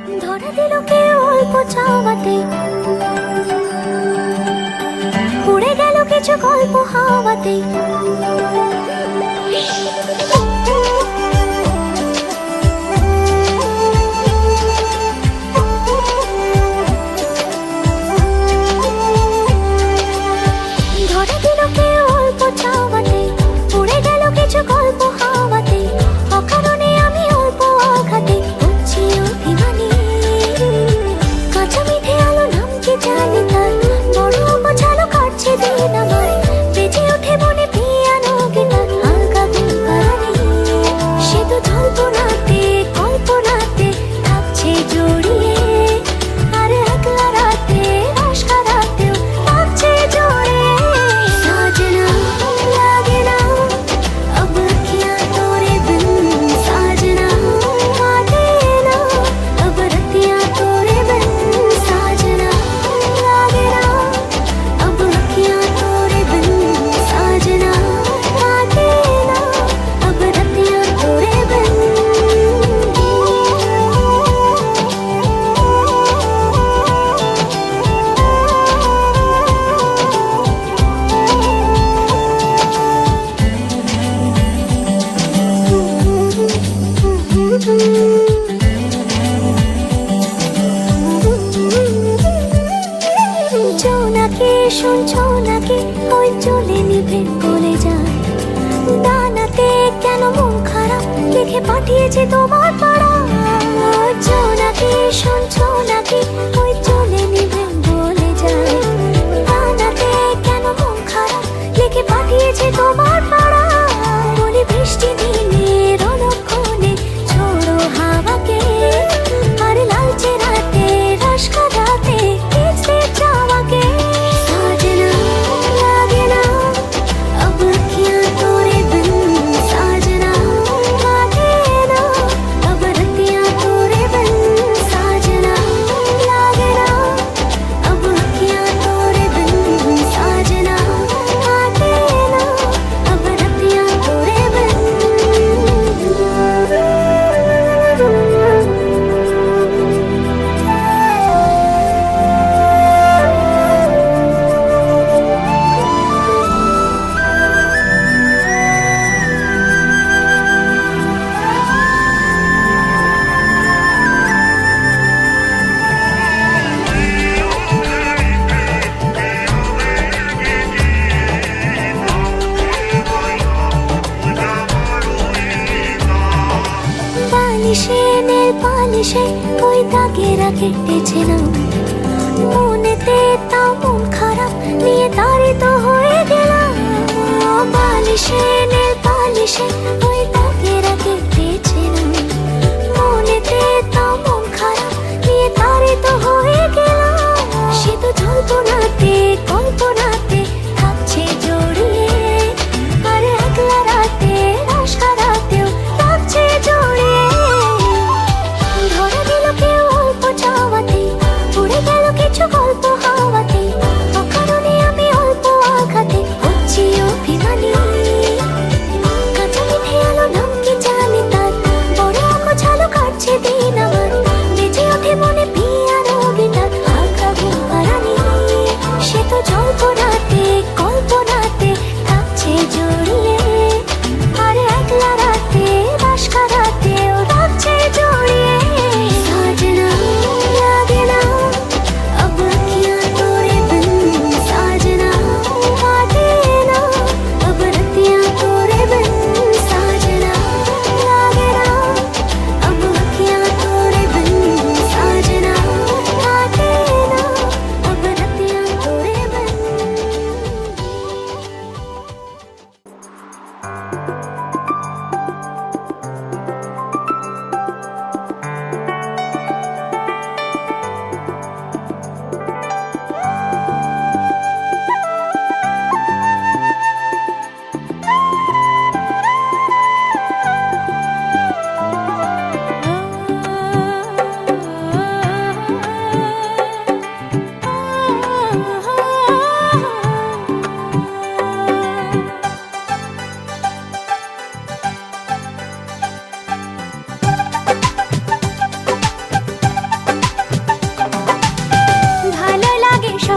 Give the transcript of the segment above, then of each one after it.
ধরা দিল কেউ অল্প চাওয়াতে, উড়ে গেল কিছু গল্প হাওয়াতে। ধরা দিল কেউ অল্প চাওয়াতে, উড়ে গেল কিছু গল্প হাওয়াতে। অকারণে আমি অল্প আঘাতে হচ্ছি অভিমানী। কাঁচা মিঠে আলো নাম কি জানি তার, বড় গোছালো কাটছে দিন আমায়। বেজে ওঠে মনে পিয়ানো গিটার, হালকা গুনগানি। সে তো জল্পনাতে কল্পনাতে থাকছে জড়িয়ে, আর একলা রাতে আশকা রাতেও থাকছে জড়িয়ে। সাজনা লাগে না अब क्या तोरे बिन, साजना काटे ना अब रतियां तोरे बिन। साजना लागे ना अब क्या तोरे बिन, साजना काटे ना अब रतियां तोरे बिन। জোনাকি শুনছো নাকি, ওই চলে নিভে গলে যায়। দানাতে কেন মন খারাপ লিখে পাঠিয়েছে তোমার পাড়া। জোনাকি শুনছো নাকি, ওই চলে নিভে গলে যায়। দানাতে কেন মন খারাপ লিখে পাঠিয়েছে তোমার পাড়া। বলি বৃষ্টি দিনের অলক্ষণে ছোড়ো হাওয়াকে, আর লালচে রাতে রাশকা রাতে কিসে চাওয়াকে। साजना लागे ना अब क्या तोरे बिन, साजना काटे ना अब रतियां तोरे बिन। साजना लागे ना अब क्या तोरे बिन, साजना काटे ना अब रतियां तोरे बिन। পালিশে নীল পালিশে ওই দাগেরা কেটেছে না, মনেতে তাও মন খারাপ নিয়ে তাড়িত হয়ে গেলাম। পালিশে নীল পালিশে ওই দাগেরা কেটেছে না, মনেতে তাও মন খারাপ নিয়ে তাড়িত হয়ে গেলাম। সে তো জল্পনাতে কল্পনাতে থাকছে জড়িয়ে, আর একলা রাতে আশকা রাতেও থাকছে জড়িয়ে। ধরা দিল কেউ অল্প চাওয়াতে, উড়ে গেল কিছু গল্প হাওয়াতে। অকারণে আমি অল্প আঘাতে হচ্ছি অভিমানী। কাঁচা মিঠে আলো নাম কি জানি তার, বড় গোছালো কাটছে দিন আমার। বেজে ওঠে মনে পিয়ানো গিটার, হালকা গুনগানি। সে তো জল্পনাতে কল্পনাতে থাকছে জড়িয়ে, আর একলা রাতে আশকা রাতেও থাকছে জড়িয়ে। साजना लागे ना अब क्या तोरे बिन, साजना काटे ना अब रतियां तोरे बिन। साजना लागे ना अब क्या तोरे बिन, साजना काटे ना अब रतियां तोरे बिन।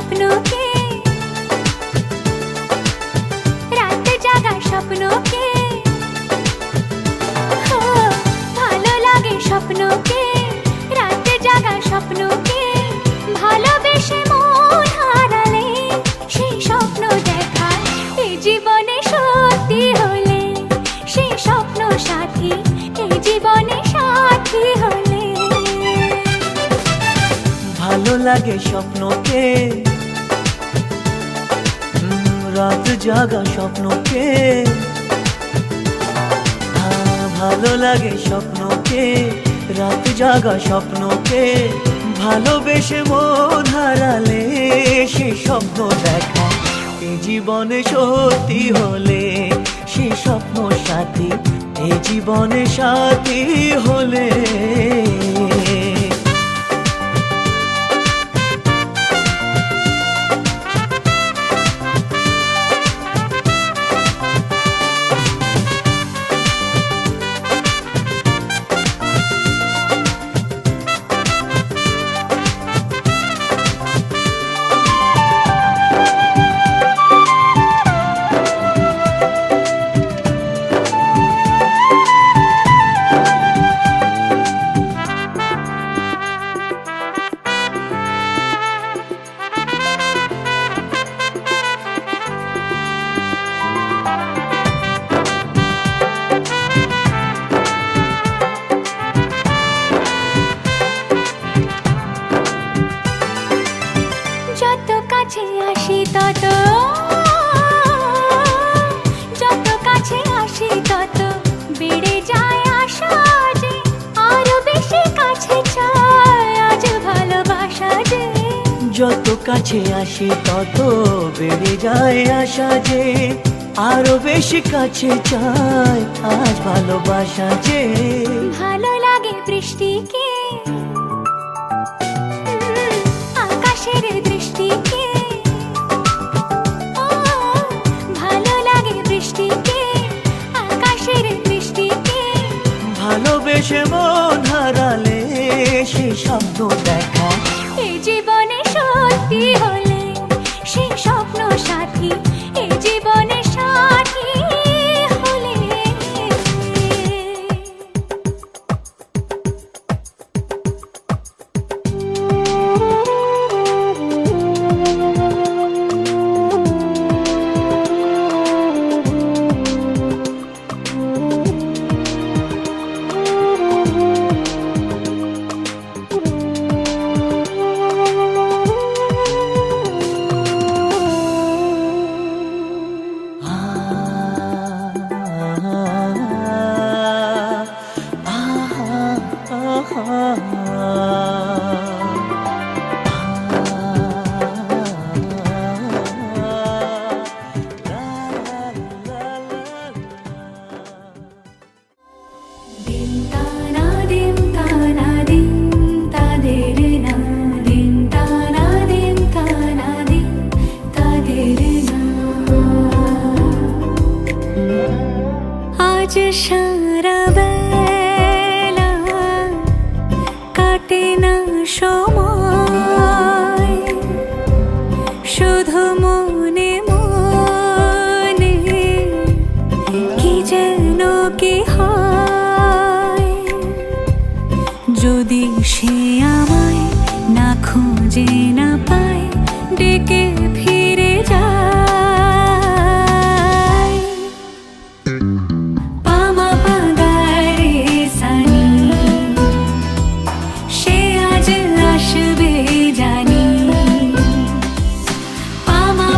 স্বপ্নকে, রাত জাগা স্বপ্নকে, ভালো লাগে স্বপ্নকে, রাত জাগা স্বপ্নকে, ভালোবেসে মন হারালে সেই স্বপ্ন দেখা এই জীবনে সত্যি হলে, সেই স্বপ্ন সাথী এই জীবনে সাথী হলে। ভালো লাগে স্বপ্নকে, রাত জাগা স্বপ্নকে, ভালো লাগে স্বপ্নকে, রাত জাগা স্বপ্নকে, ভালোবেসে মন হারালে সে স্বপ্ন দেখা এই জীবনে সত্যি হলে, সে স্বপ্ন সাথী এই জীবনে সাথী হলে। যত কাছে আসি তত, যত কাছে আসি তত বেড়ে যায় আশা যে আরো বেশি কাছে চাই আজ ভালোবাসা যে। যত কাছে আসি তত বেড়ে যায় আশা যে আরো বেশি কাছে চাই আজ ভালোবাসা যে। ভালো লাগে বৃষ্টিকে, আকাশের দৃষ্টিকে, ভালো লাগে বৃষ্টিকে, আকাশের দৃষ্টিকে, ভালোবেসে মন হারালে সে স্বপ্ন দেখা এই জীবনে সত্যি হলে সেই স্বপ্ন সাথী এই জীবনে সাথী হলে। আজ সারা বেলা কাটে না সময়, শুধু মনে মনে কি যেন কি হয়। যদি সে আমায় না খুঁজে না পায় ডেকে ফিরে যায়, সে আজ আসবে জানি। পামা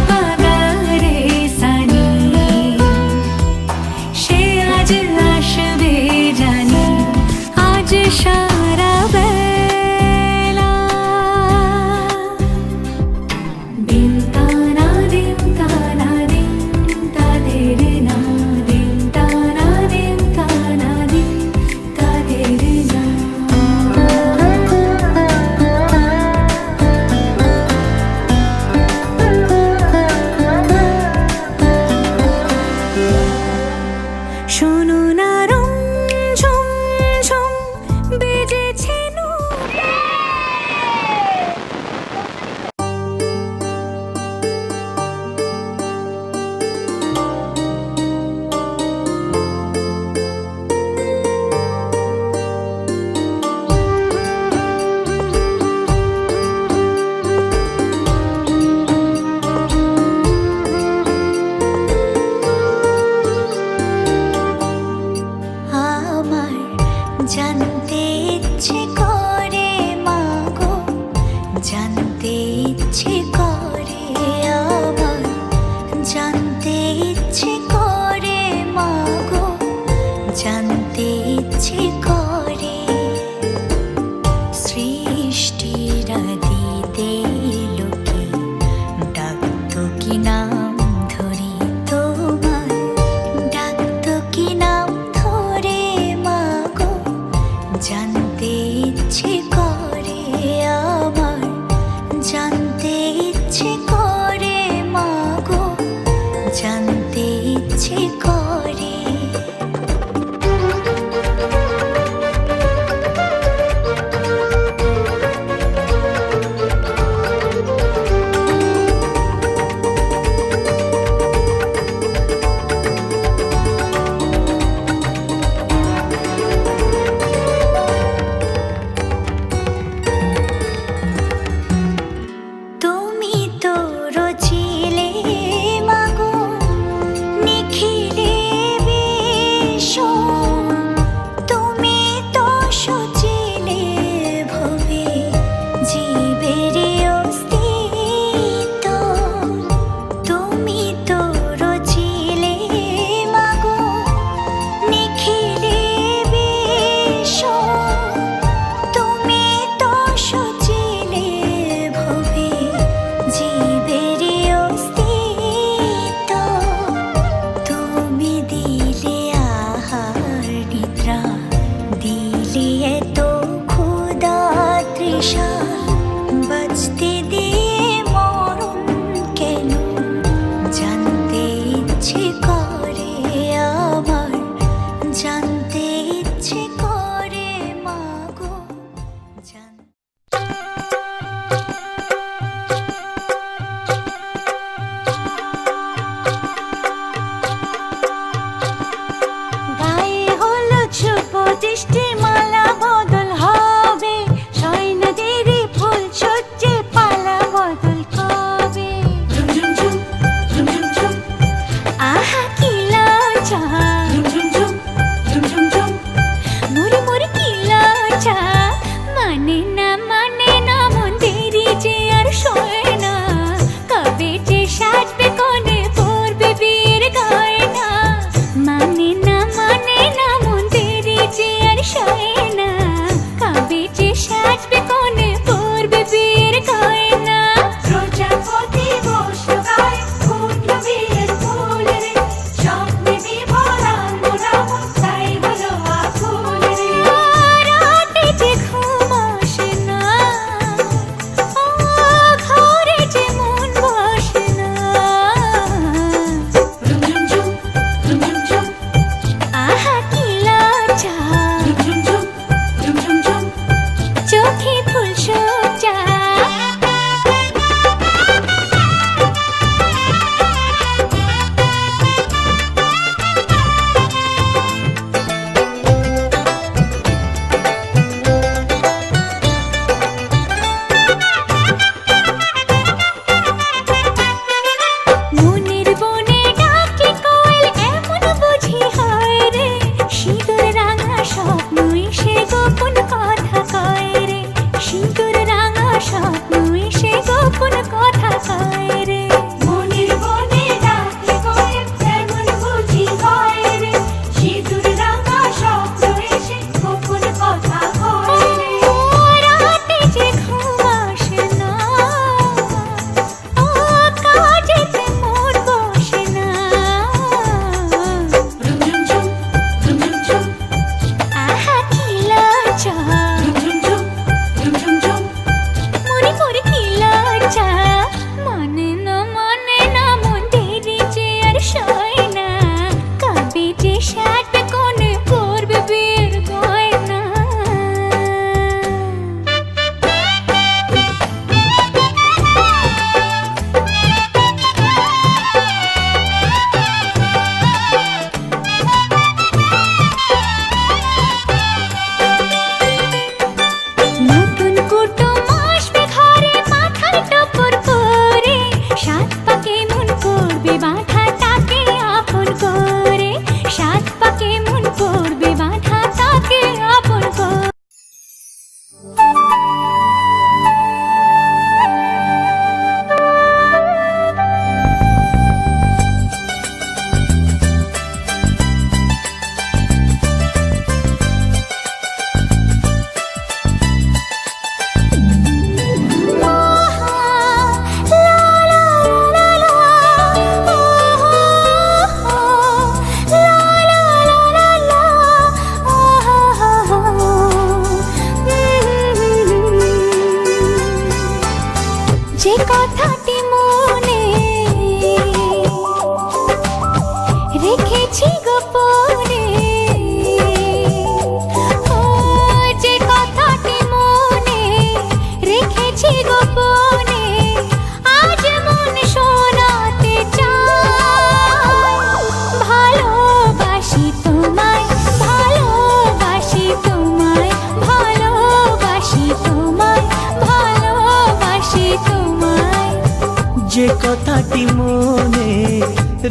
কথাটি মনে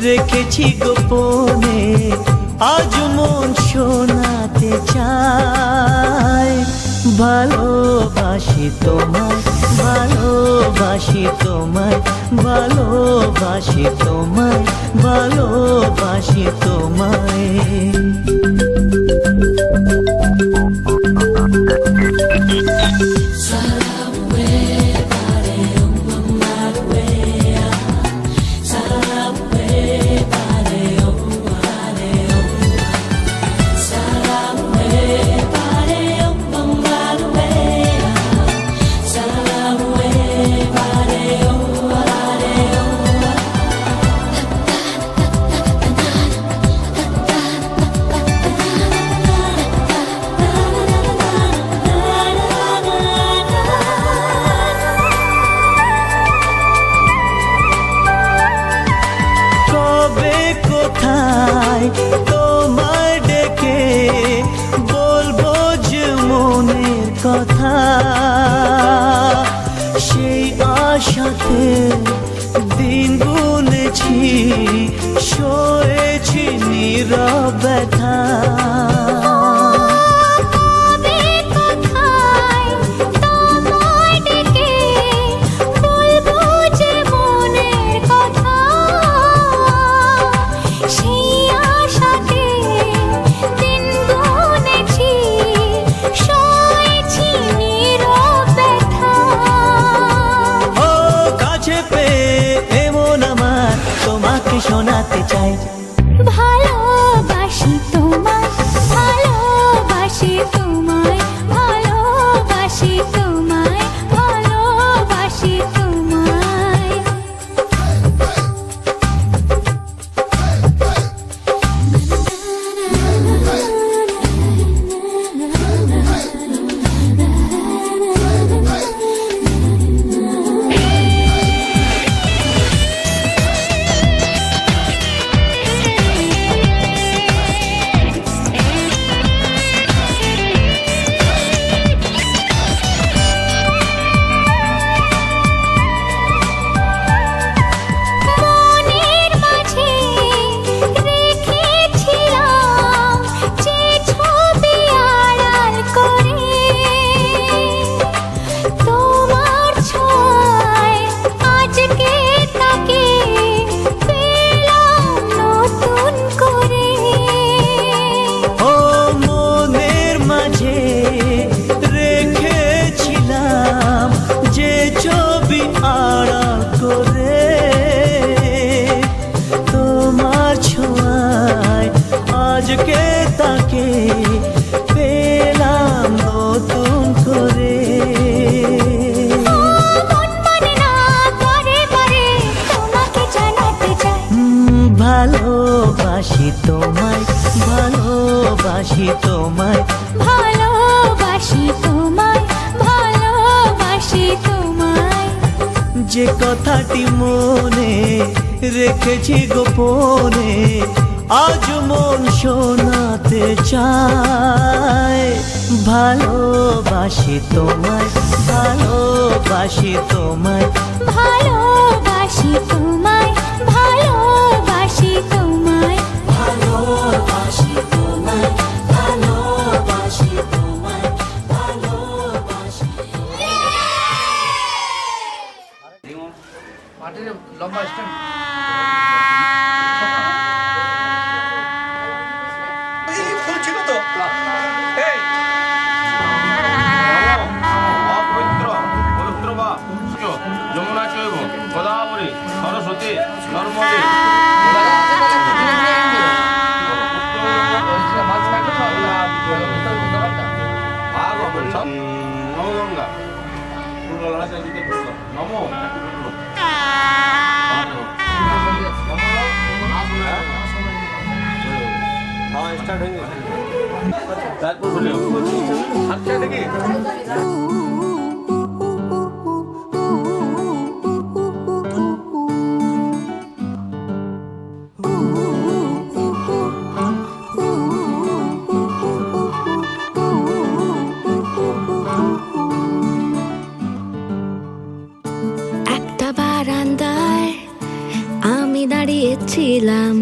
রেখেছি গোপনে, আজ মন শোনাতে চায়। ভালোবাসি তোমায়, ভালোবাসি তোমায়, ভালোবাসি তোমায়, ভালোবাসি তোমায়। তোমায় ডেকে বলবো যে মনের কথা, সেই আশাতে দিন গুনেছি, সয়েছি নীরব ব্যথা। শোনাতে চাই ভালোবাসি তোমায়, ভালোবাসি তোমায়, ভালোবাসি তোমায়, ভালোবাসি তোমায়। আজকে তাকে পেলাম নতুন করে। ভালোবাসি তোমায়, ভালোবাসি তোমায়, ভালোবাসি তোমায়, ভালোবাসি তোমায়। যে কথাটি মনে রেখেছি গোপনে, আজ মন শোনাতে চায়। ভালোবাসি তোমায়, ভালোবাসি তোমায়, ভালোবাসি তোমায়, ভালোবাসি তোমায়, ভালোবাসি তোমায়, ভালোবাসি তোমায়, ভালোবাসি। মাটির লম্বা স্ট্যান্ড যমুনা চৈব গোদাবরী সরস্বতী নর্মদে নবগঙ্গা নমো স্টার্ট হয়ে গেছে তারপর বলি আচ্ছা দেখি আমি দাঁড়িয়েছিলাম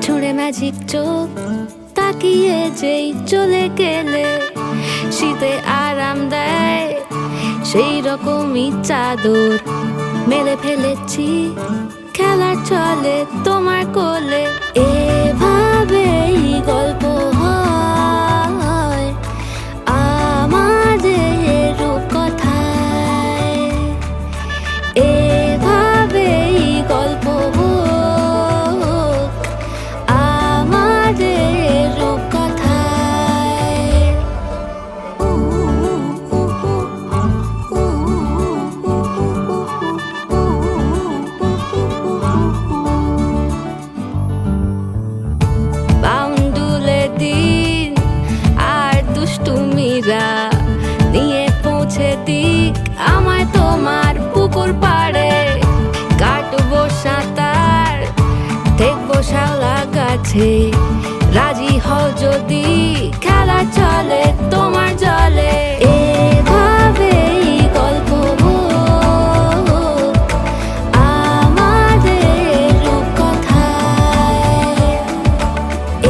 ছুঁড়ে ম্যাজিক চোখ তাকিয়ে যেই চলে গেলে শীতে আরাম দেয় সেই রকমই চাদর মেলে ফেলেছি খেলার চলে তোমার কোলে এভাবেই গল্প হয় আমাদের রূপকথায় এভাবেই গল্প হোক আমাদের রূপকথায় বাউন্ডুলে দিন আর দুষ্টুমিরা নিয়ে পৌঁছে দিক আমায় তোমার পুকুর পাড়ে কাটবো সাঁতার দেখবো শাওলা গাছে রাজি হও যদি খেলা চলে তোমার জলে এভাবেই গল্প হোক আমাদের রূপকথায়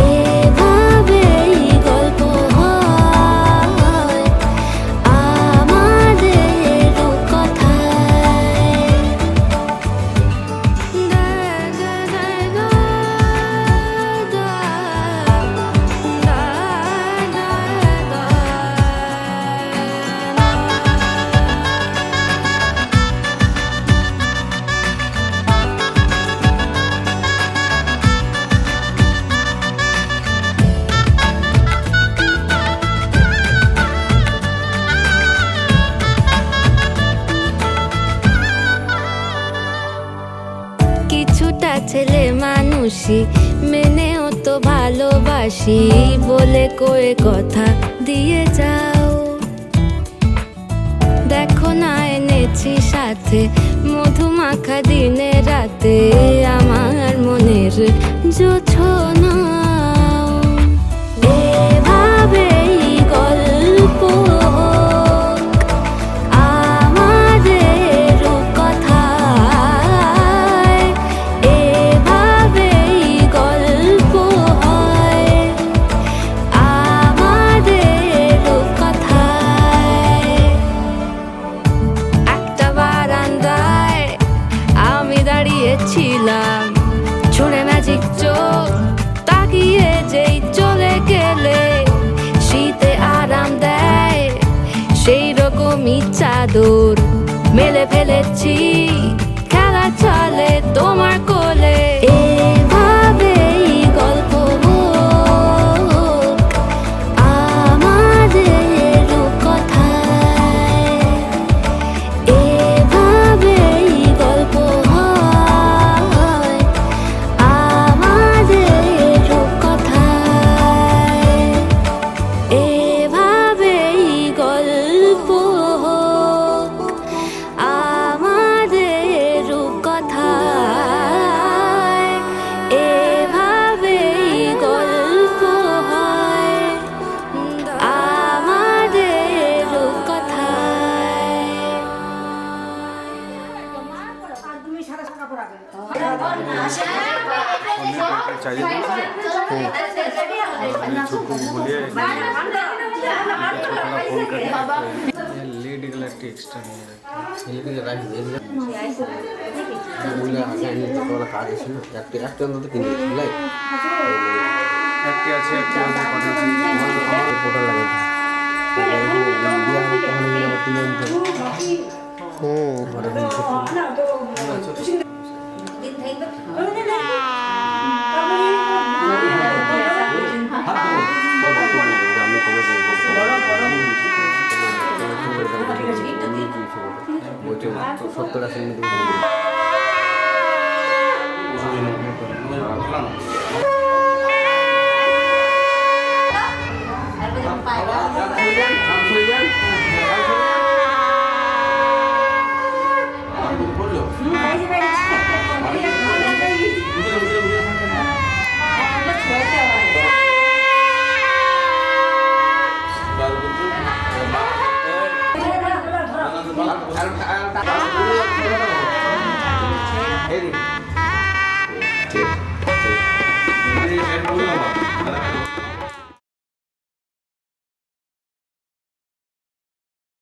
এভাবেই গল্প হয় আমাদের রূপকথায় কিছুটা ছেলে মানুষই মেনেও তো ভালোবাসি বলে কয়ে কথা দিয়ে যাও দেখো না এনেছি সাথে মধুমাখা দিনে রাতে আমার মনের জোছনা এভাবেই গল্প হোক আমাদের রূপকথায় এভাবেই গল্প হয় আমাদের রূপকথায় একটা বারান্দায় আমি দাঁড়িয়েছিলাম ছুঁড়ে ম্যাজিক চোখ তাকিয়ে যেই চলে গেলে শীতে আরাম দেয় সেই রকমই চাদর মেলে ফেলেছি খেলা চলে তোমার কোলে এভাবেই গল্প হোক আমাদের রূপকথায় এভাবেই গল্প হয় আমাদের রূপকথায় এভাবেই গল্প হোক আমাদের রূপকথায় এভাবেই গল্প হয় আমাদের রূপকথায় लीड इलेक्ट्रिक एक्स्ट्रा लीड मूल्य आगे তোলা কাজ আছে না একটা অন্তত কিনে লাই একটা আছে একটা পাঠাচ্ছি আমার পোর্টাল লাগাই দিয়া করতে হলে আবার তুলে আনতে সত্তর আছে Eddie.